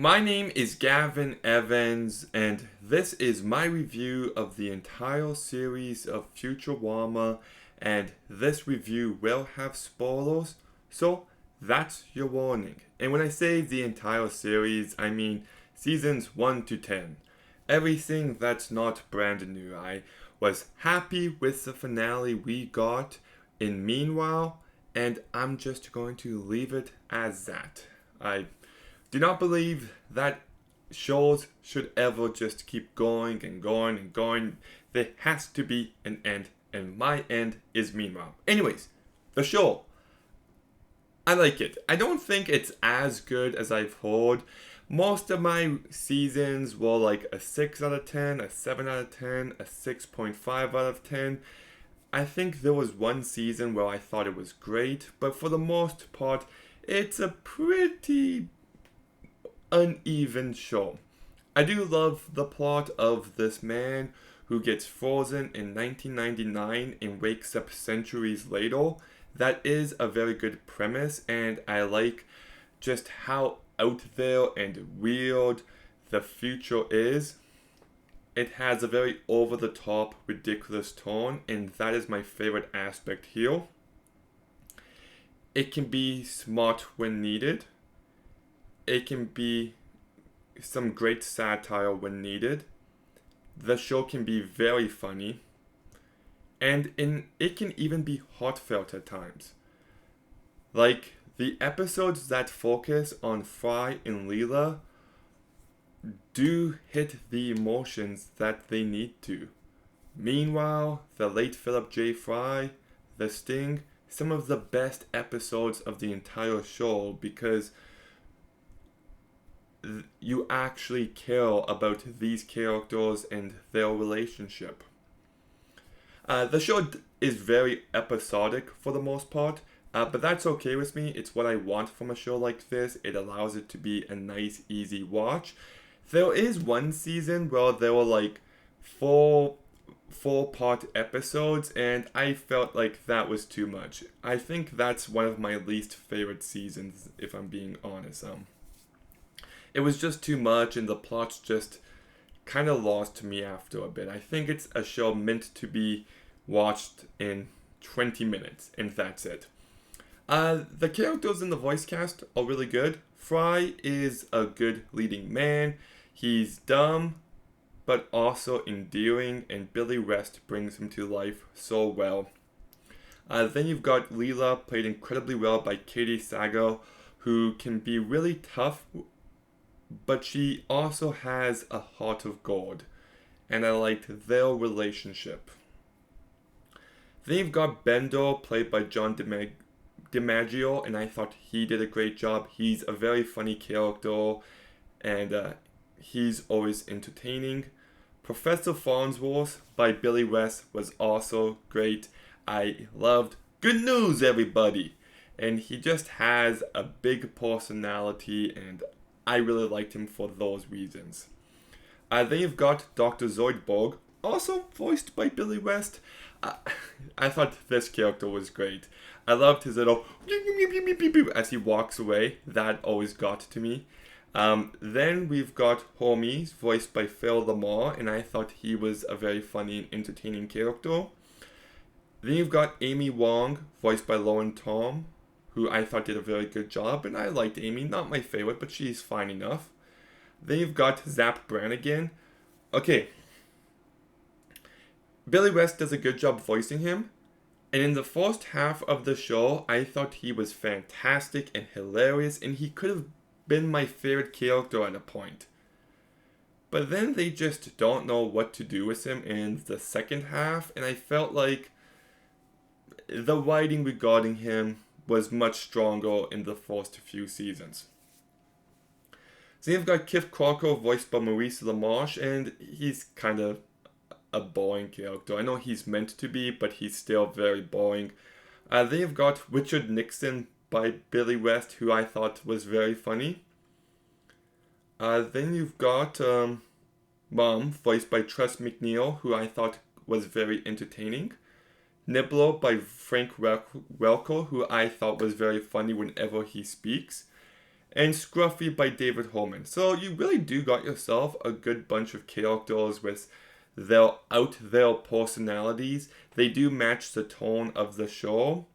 My name is Gavin Evans, and this is my review of the entire series of Futurama, and this review will have spoilers, so that's your warning. And when I say the entire series, I mean seasons 1 to 10. Everything that's not brand new. I was happy with the finale we got in Meanwhile, and I'm just going to leave it as that. I do not believe that shows should ever just keep going and going and going. There has to be an end, and my end is Meanwhile. Anyways, the show. I like it. I don't think it's as good as I've heard. Most of my seasons were like a 6 out of 10, a 7 out of 10, a 6.5 out of 10. I think there was one season where I thought it was great, but for the most part, it's a pretty uneven show. I do love the plot of this man who gets frozen in 1999 and wakes up centuries later. That is a very good premise, and I like just how out there and weird the future is. It has a very over the top, ridiculous tone, and that is my favorite aspect here. It can be smart when needed. It can be some great satire when needed. The show can be very funny. And it can even be heartfelt at times. Like the episodes that focus on Fry and Leela do hit the emotions that they need to. Meanwhile, the late Philip J. Fry, The Sting, some of the best episodes of the entire show because you actually care about these characters and their relationship. The show is very episodic for the most part, but that's okay with me. It's what I want from a show like this. It allows it to be a nice, easy watch. There is one season where there were like four-part episodes, and I felt like that was too much. I think that's one of my least favorite seasons, if I'm being honest. It was just too much, and the plot just kind of lost me after a bit. I think it's a show meant to be watched in 20 minutes, and that's it. The characters in the voice cast are really good. Fry is a good leading man. He's dumb, but also endearing, and Billy West brings him to life so well. Then you've got Leela, played incredibly well by Katie Sagal, who can be really tough, but she also has a heart of gold, and I liked their relationship. Then you've got Bender, played by John DiMaggio, and I thought he did a great job. He's a very funny character, and he's always entertaining. Professor Farnsworth by Billy West was also great. I loved Good News, everybody! And he just has a big personality, and I really liked him for those reasons. Then you've got Dr. Zoidberg, also voiced by Billy West. I thought this character was great. I loved his little as he walks away. That always got to me. Then we've got Hermes, voiced by Phil Lamar, and I thought he was a very funny and entertaining character. Then you've got Amy Wong, voiced by Lauren Tom, who I thought did a very good job, and I liked Amy. Not my favorite, but she's fine enough. Then you've got Zap Brannigan. Okay, Billy West does a good job voicing him, and in the first half of the show, I thought he was fantastic and hilarious, and he could have been my favorite character at a point. But then they just don't know what to do with him in the second half, and I felt like the writing regarding him was much stronger in the first few seasons. Then you've got Kif Crocker, voiced by Maurice LaMarche, and he's kind of a boring character. I know he's meant to be, but he's still very boring. Then you've got Richard Nixon by Billy West, who I thought was very funny. Then you've got Mom, voiced by Tress MacNeille, who I thought was very entertaining. Nibbler by Frank Welker, who I thought was very funny whenever he speaks. and Scruffy by David Holman. So you really do got yourself a good bunch of characters with their out there personalities. They do match the tone of the show.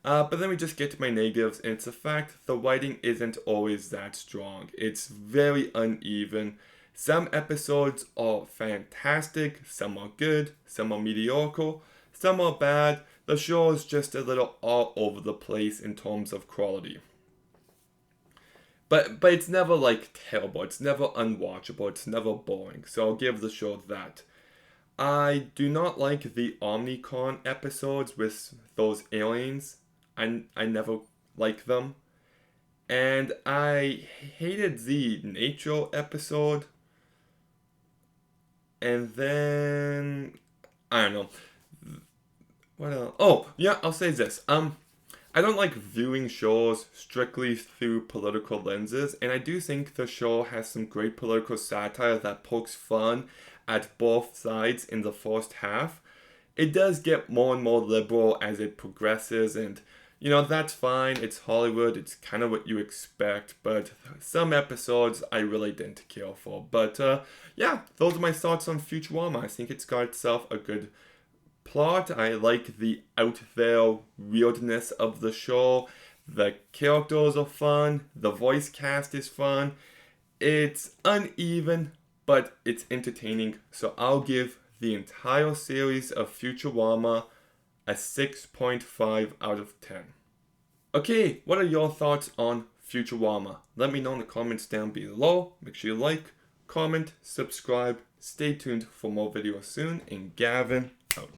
But then we just get to my negatives, and it's the fact the writing isn't always that strong. It's very uneven. Some episodes are fantastic, some are good, some are mediocre, some are bad. The show is just a little all over the place in terms of quality. But it's never like terrible, it's never unwatchable, it's never boring. So I'll give the show that. I do not like the Omnicon episodes with those aliens. I never like them. And I hated the nature episode. And then I don't know. What else? Oh, yeah, I'll say this. I don't like viewing shows strictly through political lenses, and I do think the show has some great political satire that pokes fun at both sides in the first half. It does get more and more liberal as it progresses, and that's fine. It's Hollywood, it's kind of what you expect, but some episodes I really didn't care for. But yeah, those are my thoughts on Futurama. I think it's got itself a good plot. I like the out there weirdness of the show. The characters are fun. The voice cast is fun. It's uneven, but it's entertaining. So I'll give the entire series of Futurama a 6.5 out of 10. Okay, what are your thoughts on Futurama? Let me know in the comments down below. Make sure you like, comment, subscribe. Stay tuned for more videos soon. And Gavin,